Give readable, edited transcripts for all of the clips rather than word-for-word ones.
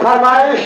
फरमाइश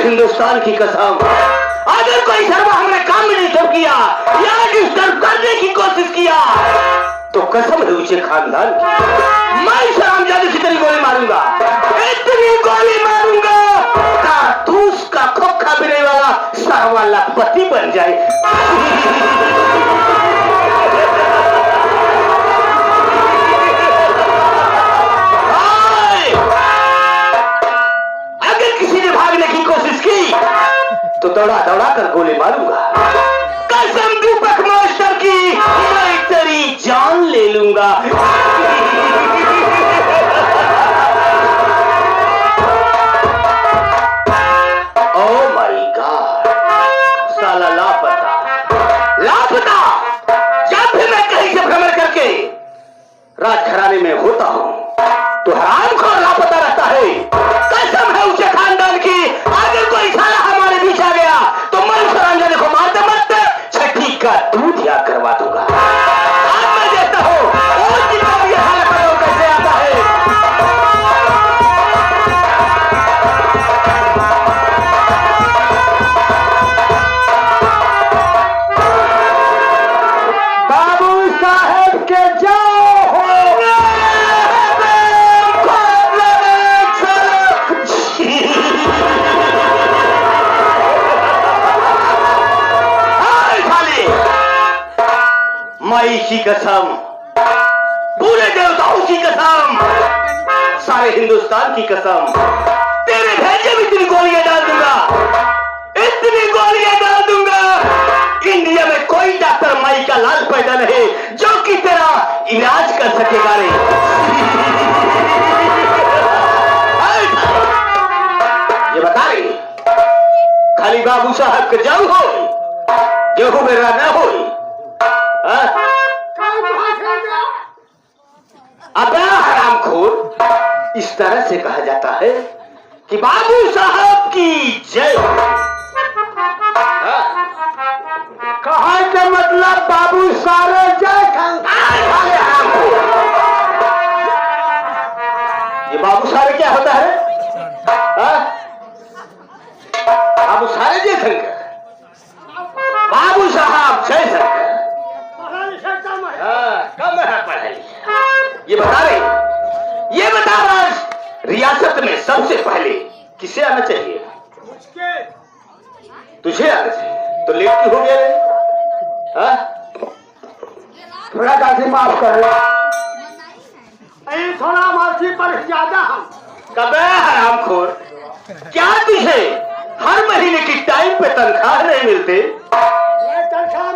हिंदुस्तान की कसम, अगर कोई शर्मा हमने काम में डिस्टर्ब किया या डिस्टर्ब करने की कोशिश किया तो कसम है ऊंचे खानदान की, मैं शरामजादे से तेरी गोली मारूंगा, इतनी गोली मारूंगा कारतूस का खोखा बिने वाला सरवा लखपति बन जाए। तो दौड़ा दौड़ा कर गोली मारूंगा, कसम दीपक मास्टर की, मैं तेरी जान ले लूंगा। ओह माय गॉड, साला लापता लापता। जब भी मैं कहीं से भ्रमण करके राजघराने में होता हूं तो हरामखोर लापता रहता है। कसम है ऊंचे खानदान की, अगर कोई साला हमारे बीच आ गया तो मैं शरामजादे को मारते मारते छठी का दूध या करवा दूंगा। आज मैं देखता हूं और जितना भी हाल करो कैसे आता है। बाबू साहेब के जाओ माई की कसम, पूरे देवताओं की कसम, सारे हिंदुस्तान की कसम, तेरे भेजे भी इतनी गोलियां डाल दूंगा, इतनी गोलियां डाल दूंगा, इंडिया में कोई डॉक्टर माई का लाल पैदा नहीं जो कि तेरा इलाज कर सकेगा रे। ये बता रही खाली बाबू साहब के जाऊ हो, गेहूं मेरा न हो। अबे हरामखोर, इस तरह से कहा जाता है कि बाबू साहब की जय। कहा के मतलब बाबू सारे जय हरामखोर। ये बाबू सारे क्या होता है? बाबू सारे जय शंकर, बाबू साहब जय शंकर। कम है पढ़ाई। ये बता रहे, ये बता रहा रियासत में सबसे पहले किसे आना चाहिए? तुझे आना चाहिए, तो लेट क्यों हो गया रे? थोड़ा काफी माफ कर लो, थोड़ा माफी पर ज्यादा हम कबे हरामखोर। क्या तुझे हर महीने की टाइम पे तनख्वाह नहीं मिलती? तनख्वाह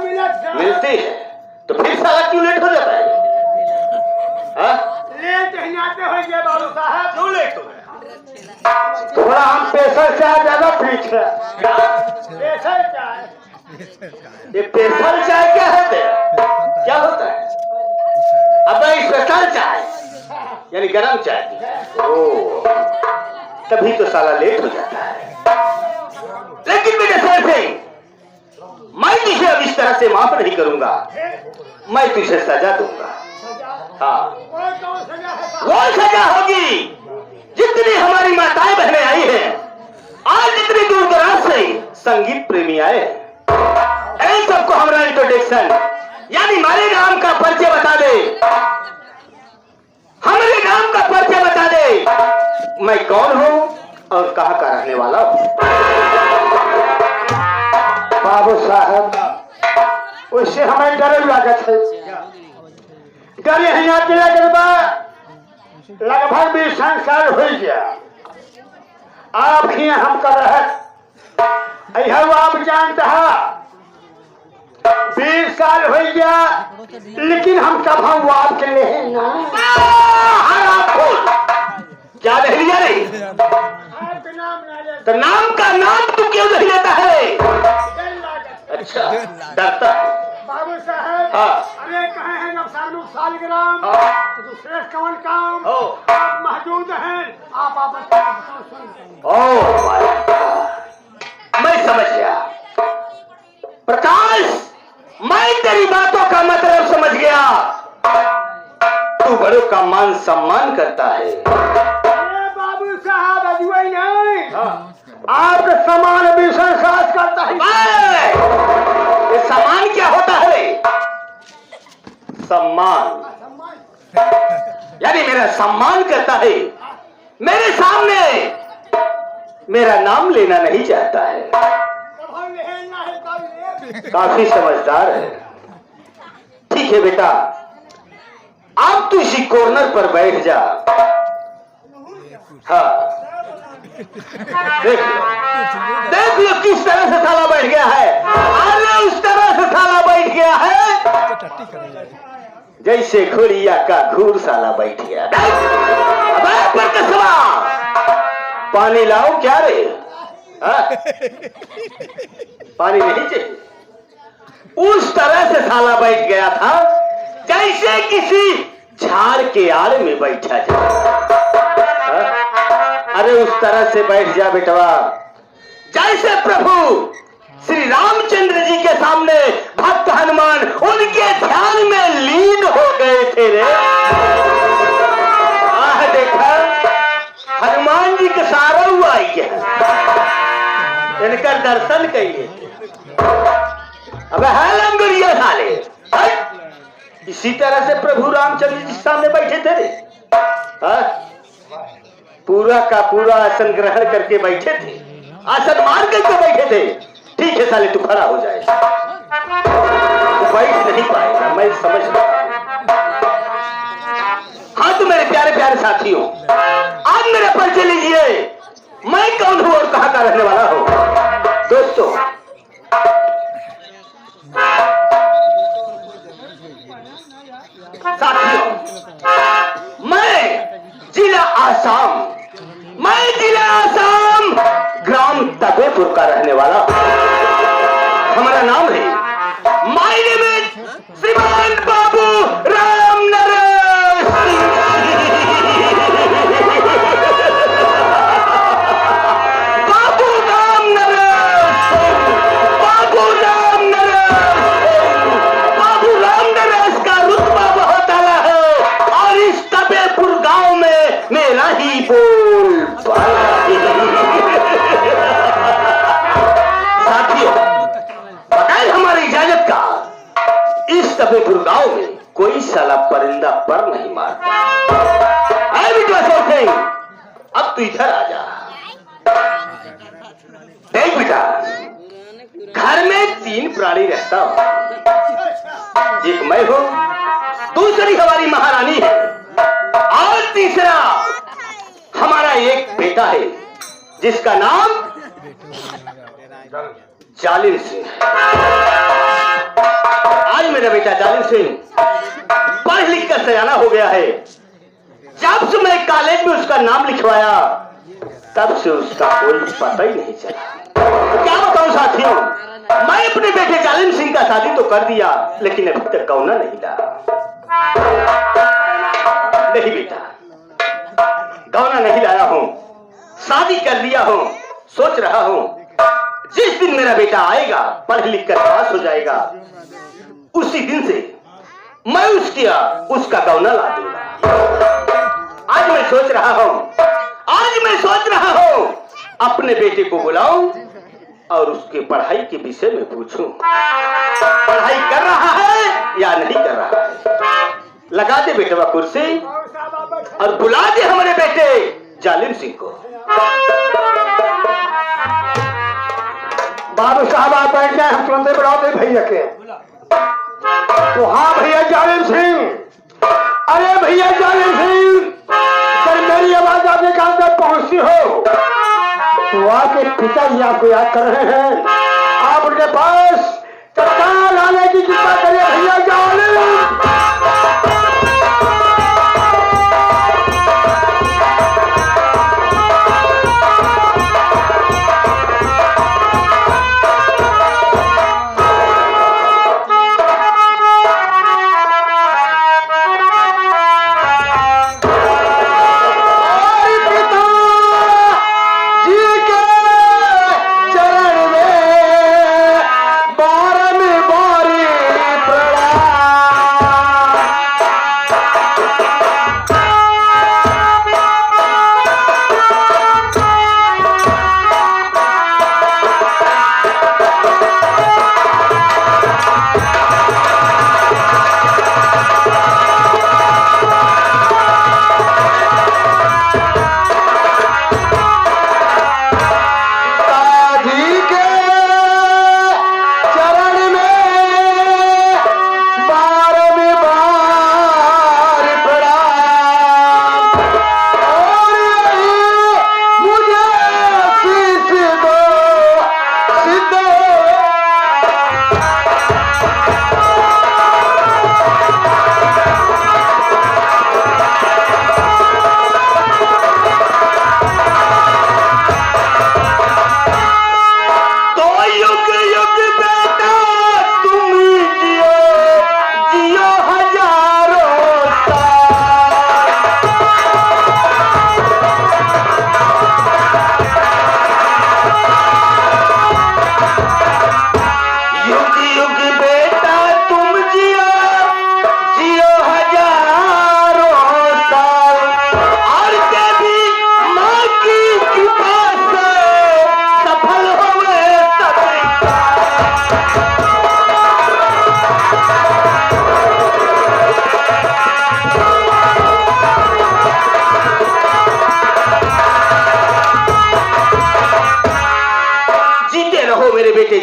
मिलती है तो फिर साला क्यों लेट हो जाता है? लेट नहीं आते हो बाबू साहब, क्यों लेट हो गए? थोड़ा हम स्पेशल चाय ज्यादा पीछे। स्पेशल चाय, ये स्पेशल चाय क्या है? क्या होता है? अब स्पेशल चाय यानी गरम चाय। ओ, तभी तो साला लेट हो जाता है। लेकिन बेटे सर से मैं तुझे अब इस तरह से माफ नहीं करूंगा, मैं तुझे सजा दूंगा। हाँ, वो सजा होगी जितनी हमारी माताएं बहनें आई हैं, आज जितनी दूर दराज से संगीत प्रेमी आए हैं, इन सबको हमारा इंट्रोडक्शन यानी हमारे नाम का परिचय बता दे। हमारे नाम का परिचय बता दे, मैं कौन हूं और कहां का रहने वाला हूं। बाबू साहब, उससे हमें डर लागत है। डर यही आते लगभग 20 साल हो गया आप ही हम कर रहे। आप जानते हैं 20 साल हो गया, लेकिन हम कब हम आपके लिए ना क्या नहीं लिया रे? तो नाम का नाम तू क्यों नहीं लेता है? अच्छा, डरता है बाबू साहब। हाँ। अरे कहे हैं जब सालग्राम दूसरे कौन काम आप मौजूद हैं, आप ओह माय गॉड, मैं समझ गया प्रकाश, मैं तेरी बातों का मतलब समझ गया। तू बड़ों का मान सम्मान करता है। अरे बाबू साहब, अजुए नहीं आपके समान विश्वास करता है। ये सम्मान क्या होता है? सम्मान यानी मेरा सम्मान करता है, मेरे सामने मेरा नाम लेना नहीं चाहता है। काफी समझदार है। ठीक है बेटा, अब तू इसी कॉर्नर पर बैठ जा। हाँ, देख लो किस तरह से साला बैठ गया है। अरे उस तरह से साला बैठ गया है जैसे घोड़िया का घूर साला बैठ गया। पर कसवा पानी लाओ क्या रे? पानी नहीं चाहिए। उस तरह से साला बैठ गया था जैसे किसी झाड़ के आड़ में बैठा जाए। अरे उस तरह से बैठ जा बेटवा जैसे प्रभु श्री रामचंद्र जी के सामने भक्त हनुमान उनके ध्यान में लीन हो गए थे रे। आह देखा, हनुमान जी का सारा हुआ आई है, इनका दर्शन कहिए। अब है लंगड़िया साले। इसी तरह से प्रभु रामचंद्र जी सामने बैठे थे रे। पूरा का पूरा आसन ग्रहण करके बैठे थे, आसन मार करके बैठे थे। ठीक है साले, तू खड़ा हो जाए, तू बैठ नहीं पाएगा, मैं समझ रहा। हाँ तो मेरे प्यारे प्यारे साथियों, आज मेरा परिचय लीजिए, मैं कौन हूं और कहां का रहने वाला हूं। दोस्तों, साथियों, मैं जिला आसाम ग्राम तबेपुर का रहने वाला। हमारा नाम है, माय नेम इज श्रीमान बाबू राम नरेश बाबू राम नरेश बाबू राम नरेश का रुतबा बहुत आला है और इस तबेपुर गांव में मेरा ही बोल साथियों, बगैर हमारी इजाजत का इस तबेपुर गांव में कोई साला परिंदा पर नहीं मारता। अब तू इधर आ जा। देख बेटा, घर में 3 प्राणी रहता हूं। एक मैं हूं, दूसरी हमारी महारानी है और तीसरा हमारा एक बेटा है जिसका नाम जालिम सिंह है। आज मेरा बेटा जालिम सिंह पढ़ लिख कर सयाना हो गया है। जब से मैं कॉलेज में उसका नाम लिखवाया तब से उसका कोई पता ही नहीं चला। क्या बताऊं साथियों, मैं अपने बेटे जालिम सिंह का शादी तो कर दिया, लेकिन अभी तक गौना नहीं लाया। नहीं बेटा, गौना नहीं लाया हूं, शादी कर लिया हूं। सोच रहा हूं जिस दिन मेरा बेटा आएगा, पढ़ लिख कर पास हो जाएगा, उसी दिन से मैं उसका गौना ला दूंगा। आज मैं सोच रहा हूं अपने बेटे को बुलाऊं और उसके पढ़ाई के विषय में पूछूं, पढ़ाई कर रहा है या नहीं कर रहा है। लगा दे बेटवा कुर्सी और बुला दे हमारे बेटे जालिम सिंह को। बाबू साहब आप बैठ जाए, हम तुरंत बुलाते भैया के। तो हाँ भैया जालिम सिंह, अरे भैया जालिम सिंह, सर मेरी आवाज आपके कान तक पहुंचती हो तो आपके पिताजी आपको याद कर रहे हैं। आप उनके पास तत्काल आने की कृपा करिए भैया जालिम।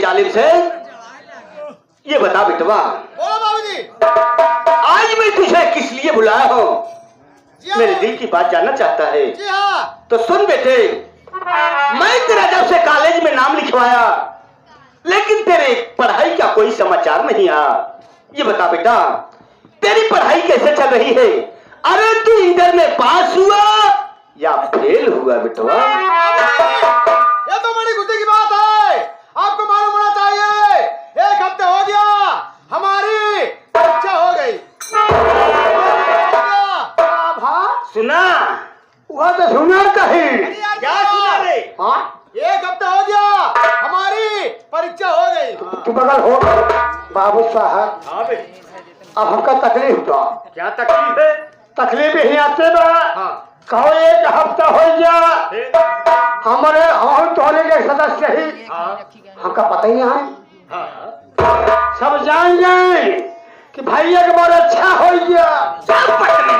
जालिम से ये बता बेटवा, बोलो बाबूजी। आज मैं तुझे किस लिए बुलाया हूँ? मेरे दिल की बात जानना चाहता है। जी हाँ। तो सुन बेटे, मैं तेरा जब से कॉलेज में नाम लिखवाया, लेकिन तेरे पढ़ाई का कोई समाचार नहीं आया। ये बता बेटा, तेरी पढ़ाई कैसे चल रही है? अरे तू इंटर में पास हुआ या फेल हुआ बेटवा? ये तो बड़ी खुशी की बात है, आपको मालूम होना चाहिए। 1 हफ्ते हो गया हमारी परीक्षा हो गई। सुना? वह तो सुना कहीं। क्या सुना रे? हाँ 1 हफ्ता हो गया हमारी परीक्षा हो गई। तू बगल हो बाबू साहब। हाँ बे, अब हमका तकलीफ तो क्या तकलीफ है? तकलीफ ही आते बा। हाँ। कहो 1 हफ्ता हो गया हमारे हम तोहरे के सदस्य ही। हाँ। हमका पता ही है। हाँ। सब जान जाए कि भैया के बहुत अच्छा हो गया। सब पटने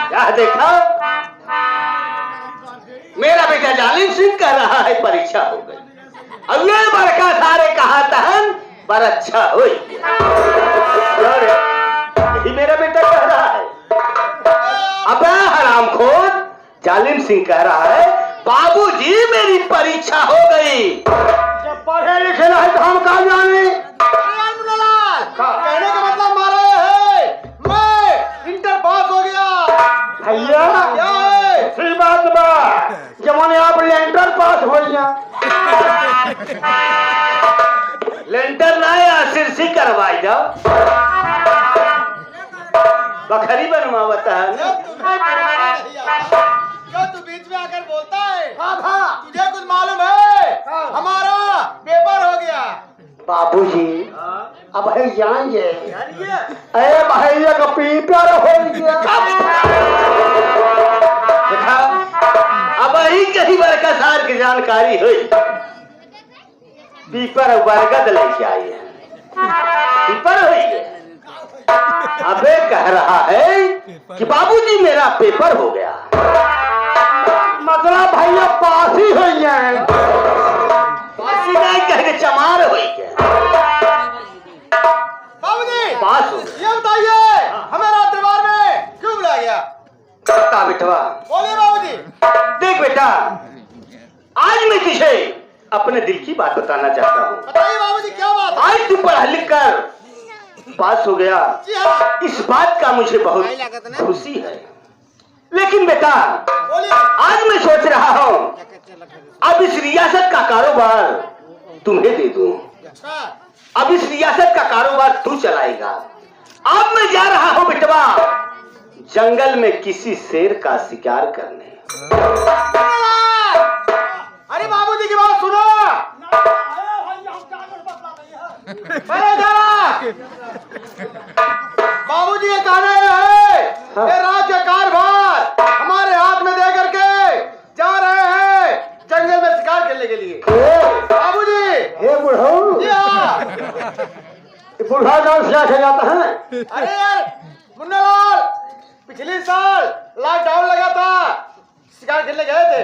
क्या देखा? मेरा बेटा जालिम सिंह कह रहा है परीक्षा हो गई। अब ये बड़का सारे कहा तहन पर अच्छा हो गया। यही मेरा बेटा कह रहा है। अब हरामखोर जालिम सिंह कह रहा है बाबूजी मेरी परीक्षा हो गई। जब पढ़े लिखे रहे तो हम कहा जाने। कहने का मतलब मारा है मैं इंटर पास हो गया। भैया क्या है? सही बात बा। पास हो गया। लेंटर ना या सिरसी करवाई जाओ, बखरी बनवावता है ना। क्यों तू बीच में आकर बोलता है? हाँ तुझे कुछ मालूम है? हमारा पेपर हो गया। बाबूजी अब है जान जे जानिए अरे भैया का पीपर हो गया। देखा अब ही कहीं बड़का सार की जानकारी हुई, पीपर बरगद लेके आई है, पीपर हुई है। अबे कह रहा है कि बाबूजी मेरा पेपर हो गया, मतलब भैया पास ही हो गए। पासी नहीं कह के चमार हुई क्या, बाबूजी पास हो गया। ये बताइए हमें रात दरबार में क्यों बुलाया गया? बता बेटवा। बोलिए बाबूजी। देख बेटा, आज मैं तुझे अपने दिल की बात बताना चाहता हूँ। बताइए बाबूजी क्या बात है? आज तू पढ़ा लिख कर पास हो गया, जी हाँ इस बात का मुझे बहुत खुशी है। लेकिन बेटा बोलिए। आज मैं सोच रहा हूँ अब इस रियासत का कारोबार तुम्हें दे दूं। अच्छा अब इस रियासत का कारोबार तू चलाएगा। अब मैं जा रहा हूँ बेटवा जंगल में किसी शेर का शिकार करने। अरे बाबूजी की बात सुनो। अरे जरा बाबूजी ये कहना है ये राज्य का कारभार हमारे हाथ में दे करके जा रहे हैं जंगल में शिकार खेलने के लिए। बाबूजी हे बुढ़ऊ, जी हाँ। बुढ़ा गांव से क्या जाता है? अरे यार मुन्ना लाल पिछले साल लॉकडाउन लगा था, शिकार खेलने गए थे,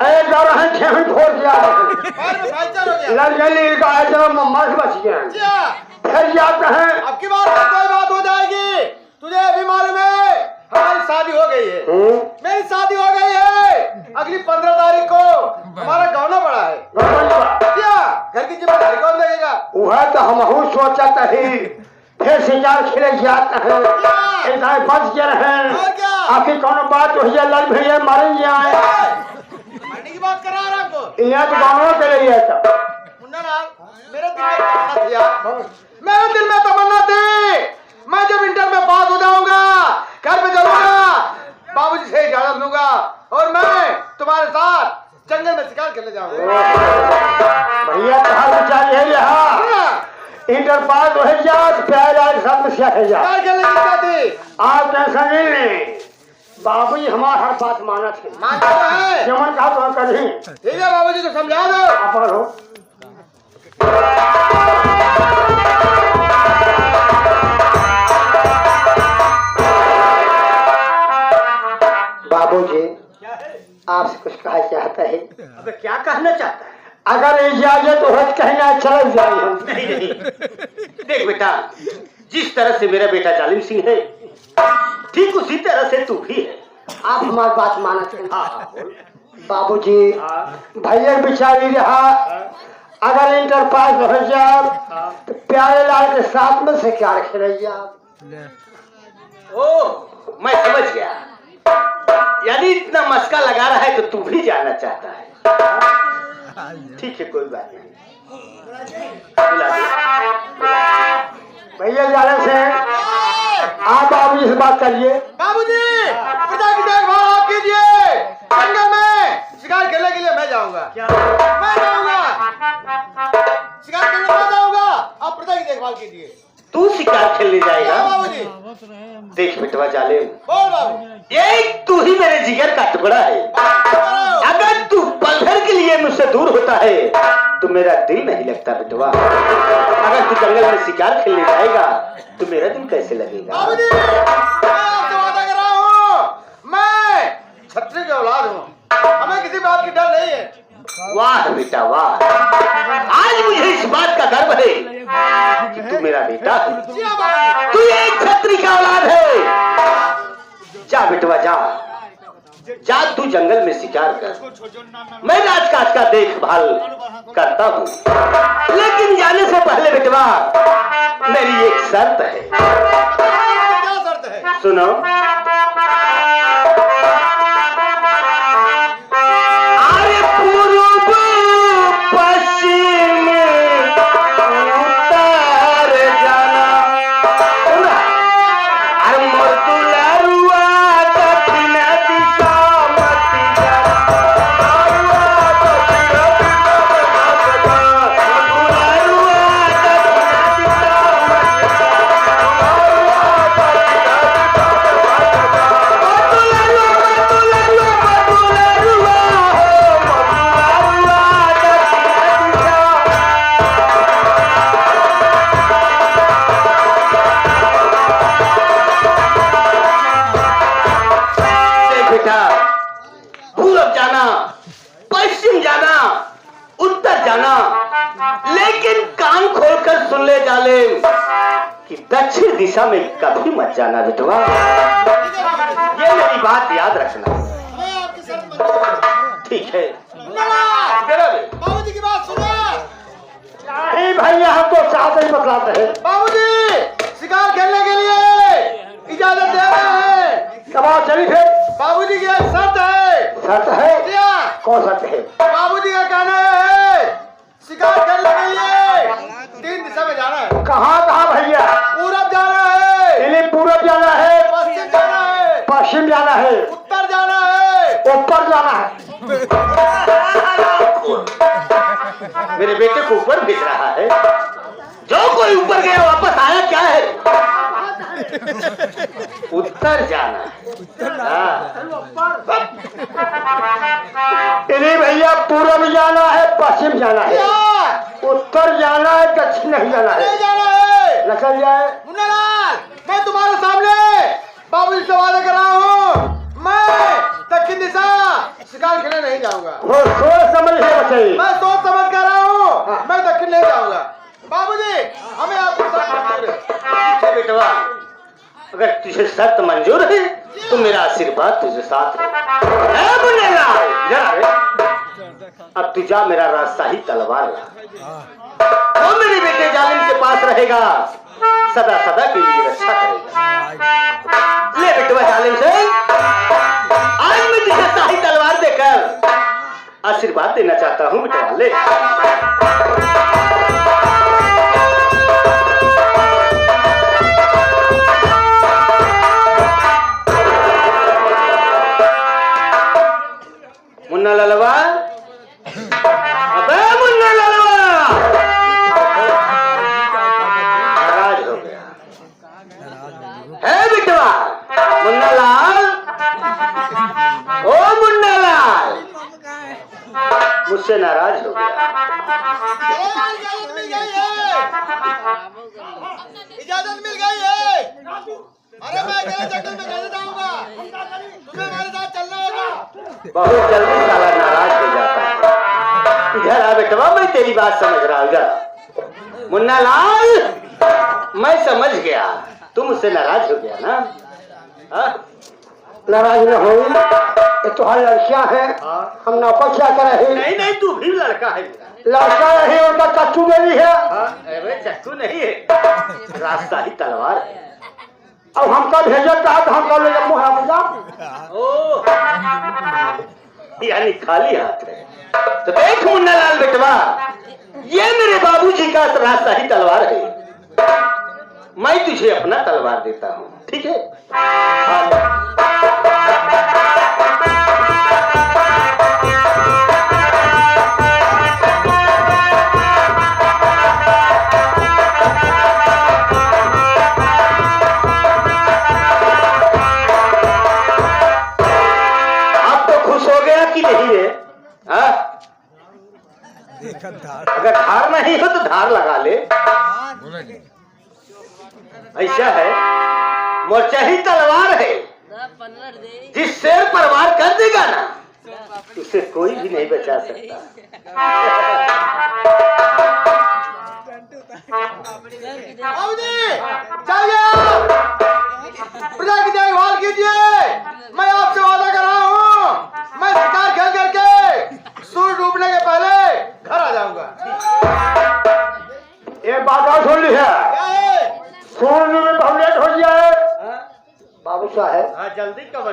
अरे जा रहे हैं खेहन फोड़ दिया, पैर में फ्रैक्चर हो गया। लग गई का है जब मम्मा से बच गया। जी हाँ। फिर जाते हैं अब की बार कोई बात हो जाएगी। तुझे अभी मालूम है हमारी शादी हो गई है, मेरी शादी हो गई है। अगली 15 तारीख को हमारा गौना पड़ा है। क्या घर की जिम्मेदारी कौन देगा? वह तो हम सोचता ही फिर शिकार खेले जाते हैं, इधर बच गए हैं। और क्या? आखिर कौन बात हो जाए, लड़ भैया मारेंगे आए मरने की बात करा रहा आपको। यहाँ तो गाँव के लिए था। मुन्ना लाल मेरे दिल में तमन्ना थी यार, मेरे दिल में तमन्ना थी मैं जब इंटर में पास हो जाऊंगा घर पे चलूंगा, बाबूजी से इजाजत लूंगा और मैं तुम्हारे साथ जंगल में शिकार खेलने जाऊंगा। भैया कहा विचार है यहाँ इंटर पास हो जा प्यार समस्या है जा शिकार खेलने की इच्छा थी। आप टेंशन नहीं ले, बाबूजी हमारा हर बात माना थे, मानता तो है। जमन कहा तो करें। ठीक है बाबूजी तो समझा दो। आप हो बाबूजी आपसे कुछ कहा चाहता है। अबे क्या कहना चाहता है? अगर इजाजत हो कहना चल जाए हम। नहीं नहीं, देख बेटा जिस तरह से मेरा बेटा जालिम सिंह है ठीक उसी तरह से तू भी है। आप हमारी बात माना चाहिए। हाँ बोल। बाबूजी भैया बिचारी रहा, अगर इंटर पास हो जाए तो प्यारे लाल के साथ में से क्या खेलैया। ओ मैं समझ गया, यानी इतना मस्का लगा रहा है तो तू भी जाना चाहता है। ठीक है कोई बात नहीं, बुला दे। भैया जाने से आप बाबूजी से बात करिए। बाबूजी प्रजा की देखभाल आप कीजिए, जंगल में शिकार खेलने के लिए मैं जाऊंगा। मैं जाऊंगा शिकार खेलने मैं जाऊंगा, आप प्रजा की देखभाल कीजिए। तू शिकार खेलने जाएगा? बाबूजी देख बेटवा जालिम, बोल बाबू। ये तू ही मेरे जिगर का टुकड़ा है। अगर तू पल भर के लिए मुझसे दूर होता है तो मेरा दिल नहीं लगता बेटवा। अगर तू जंगल में शिकार खेलने जाएगा तो मेरा दिल कैसे लगेगा? बाबूजी मैं आपसे वादा कर रहा हूँ, मैं छत्री की औलाद हूँ, हमें किसी बात की डर नहीं है। वाह बेटा वाह, आज मुझे इस बात का गर्व है कि तू मेरा बेटा है। जी हाँ बाबूजी। तू एक छत्री का औलाद है। जा बेटवा जा, जा तू जंगल में शिकार कर, मैं राजकाज का देखभाल करता हूँ। लेकिन जाने से पहले बेटवा मेरी एक शर्त है। क्या शर्त है? सुनो, अरे पूर्व उत्तर जाना, लेकिन कान खोलकर सुन ले जालिम कि दक्षिण दिशा में कभी मत जाना बेटवा। ये मेरी बात याद रखना। मैं आपकी शर्त मंजूर। ठीक है बाबूजी की बात सुनो। नहीं भैया, हम तो चाहते ही बतलाते हैं। बाबूजी शिकार खेलने के लिए इजाजत दे रहे हैं। कबाब चली फिर। बाबूजी की एक शर्त है। शर्त है? क्या? कौन शर्त है? बाबूजी का कहना है शिकार खेलने के लिए 3 दिशा में जाना है। कहाँ कहाँ भैया? पूरब जाना है, इन्हें पूरब जाना है, पश्चिम जाना है, पश्चिम जाना है, उत्तर जाना है, ऊपर जाना है। मेरे बेटे को ऊपर भेज रहा है। जो कोई ऊपर गया वापस आया क्या है? उत्तर जाना है। हाँ। इन्हें भैया पूरब जाना है, पश्चिम जाना है, क्या? उत्तर जाना है, दक्षिण नहीं जाना है। नहीं जाना है। निकल जाए। मुन्नालाल, मैं तुम्हारे सामने बाबूजी से वादा कर रहा हूँ, मैं दक्षिण दिशा शिकार खेलने नहीं जाऊंगा। वो सोच समझ के बचे। मैं सोच समझ कर रहा हूँ, मैं दक्षिण नहीं जाऊंगा। बाबूजी हमें आपको शर्त मंजूर है। ठीक है बेटवा, अगर तुझे शर्त मंजूर है तो मेरा आशीर्वाद तुझे साथ है। ए मुन्नालाल, जरा रे। अब तू जा, मेरा रास्ता ही तलवार ला। वो मेरे बेटे जालिम के पास रहेगा, सदा सदा के लिए रक्षा करेगा। ले बेटवा जालिम से, आज मैं तुझे शाही तलवार देकर आशीर्वाद देना चाहता हूँ बेटवा। ले मुन्ना ललवा, अबे मुन्ना ललवा, नाराज हो गया है बिटवा। मुन्ना लाल, ओ मुन्ना लाल, मुझसे नाराज हो गया। इजाजत मिल गई है। इजाजत मिल गई है। अरे मैं अकेले जंगल में कैसे जाऊंगा? तुम्हें हमारे साथ चलना होगा। बहुत जल्दी साला नाराज हो जाता है। इधर आ बेटवा, मैं तेरी बात समझ रहा हूँ। इधर मुन्ना लाल, मैं समझ गया, तुम मुझसे नाराज हो गया ना? हाँ? नाराज न हो, ये तो हर लड़कियां हैं। हम नौकर क्या करे? नहीं नहीं, तू भी लड़का है। लड़का नहीं, उनका कच्चू बेबी है। अरे चक्कू नहीं है, रास्ता ही तलवार है। अब हमका भेजत रहा तो हमका ले मुँह ओ, यानी खाली हाथ है। तो देख मुन्ना लाल बेटवा, ये मेरे बाबूजी का रास्ता ही तलवार है। मैं तुझे अपना तलवार देता हूँ, ठीक है? अगर धार नहीं हो तो धार लगा ले। ऐसा है, मोर्चा ही तलवार है। जिस शेर पर वार कर देगा ना, उसे कोई भी नहीं बचा सकता। प्रजा की देखभाल कीजिए। मैं आपसे वादा कर रहा हूँ, मैं शिकार खेल करके सूर्य डूबने के पहले घर आ जाऊंगा। एक बात और सुन ली है, सूर्य में बहुत लेट हो गया है बाबू साहब। हाँ, जल्दी कब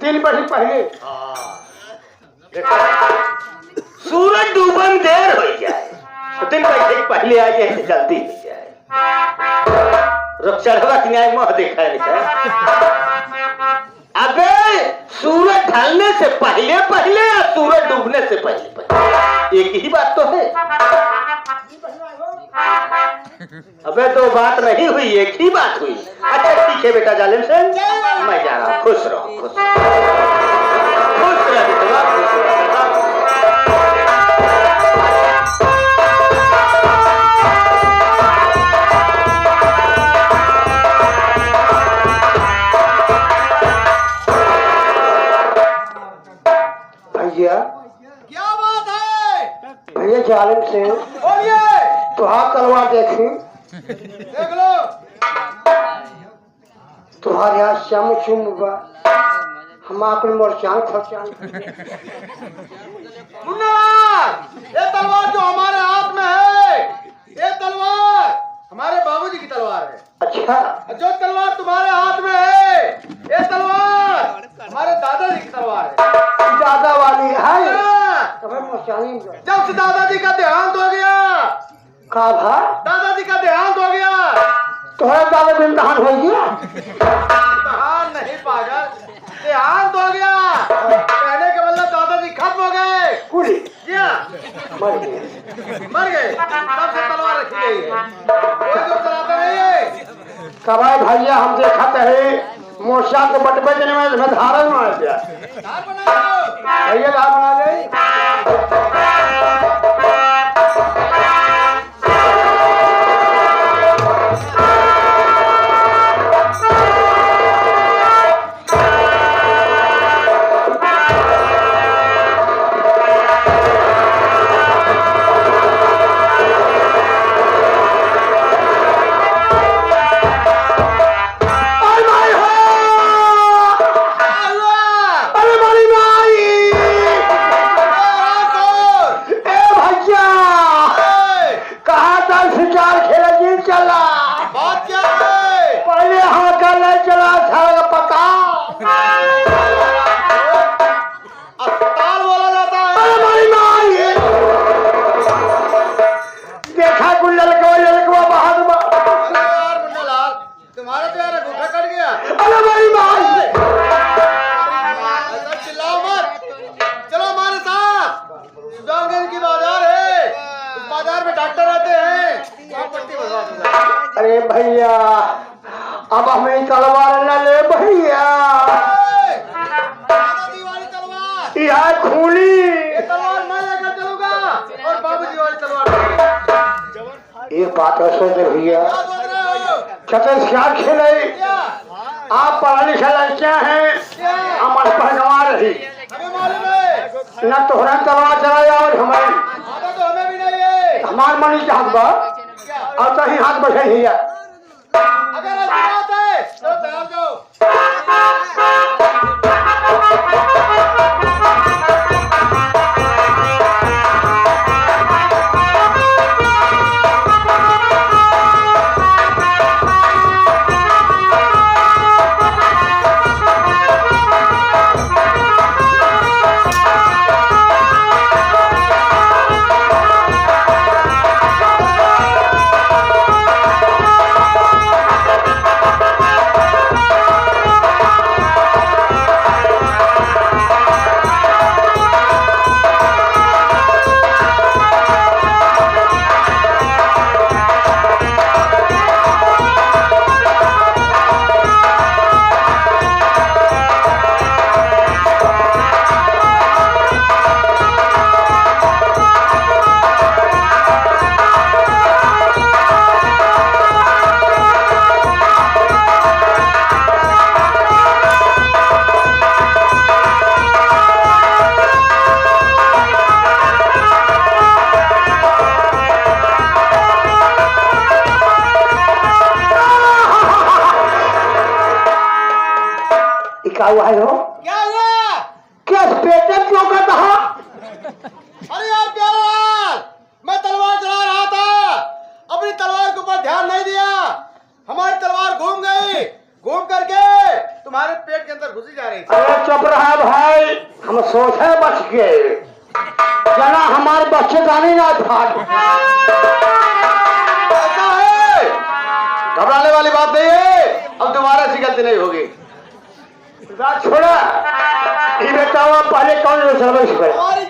3 बजे पहले। सूरज डूबन देर हो जाए तो 3 बजे पहले आ जाए तो जल्दी हो जाए। रुक चढ़वा कि न्याय मोह देखा है। अबे सूरज ढलने से पहले पहले या सूरज डूबने से पहले पहले, एक ही बात तो है। अबे 2 बात नहीं हुई, एक ही बात हुई। अच्छा ठीक है बेटा जालिम से, मैं जा रहा हूँ। खुश रहो, खुश रह बेटा, खुश रह। भैया क्या बात है? भैया जालिम से बोलिए। तुहार तलवार देखी देख लो। तुहार यहाँ श्याम चुम बा हम अपने मोरचान खर्चान मुन्ना, ये तलवार जो हमारे हाथ में है, ये तलवार हमारे बाबूजी की तलवार है। अच्छा जो तलवार तुम्हारे हाथ में है, ये तलवार हमारे दादाजी की तलवार है। ज्यादा वाली है हाँ। तब मोरचानी जब से दादाजी का देहांत हो गया, का भा दादाजी का देहांत हो गया, तुम्हारे दादा दिन दहान हो गया देहांत नहीं पागल, देहांत हो गया। कहने का मतलब दादाजी खत्म हो गए। पूरी जी हाँ, मर गए मर गए। तब से तलवार रखी गई है, कोई जो चलाता नहीं है। कबाई भैया हम देखा है मोर्चा के बटबे देने में धारण में आ गया धार बना लो। भैया धार बना ले बात क्या है? पहले हाँ कर ले चला था पता अस्पताल बोला जाता है। हमारी माँ देखा कुल ललकवा बाहर अरे यार मुन्ना लाल, तुम्हारा तो यार अंगूठा कट गया। अरे हमारी माँ ऐसा चिल्लाओ मत। चलो हमारे साथ, सुजानगंज की बाजार है, उस बाजार में डॉक्टर रहते हैं, वहाँ पट्टी बजवा दूंगा। अरे भैया अब हमें तलवार न ले भैया दादाजी वाली तलवार, यह खूनी ये तलवार मैं लेकर चलूंगा और बाबूजी वाली तलवार। एक बात है सोच भैया क्या सोच रहे हो? छतर श्याम खेले क्या? आप पढ़ा लिखा लड़कियां हैं हम पहनवा रही हमें मालूम है, न तोहरा तलवार चलाया और हमें आता तो हमें भी नहीं है। हमार मनी चाहत बा और कहीं हाथ बैठे ही है अगर ऐसी बात है तो तैयार जाओ। क्या हुआ है हो क्या हुआ? क्या पेटे क्यों कर रहा अरे यार प्यारेलाल, मैं तलवार चला रहा था, अपनी तलवार के ऊपर ध्यान नहीं दिया, हमारी तलवार घूम गई, घूम करके तुम्हारे पेट के अंदर घुसी जा रही थी। अरे चुप रहा भाई हम सोचे बच गए जना हमारे बच्चे दानी ना फाड़ ऐसा है, घबराने वाली बात नहीं है, अब दोबारा ऐसी गलती नहीं होगी। छोड़ा ये बताओ पहले कौन सर्विस करे हमारी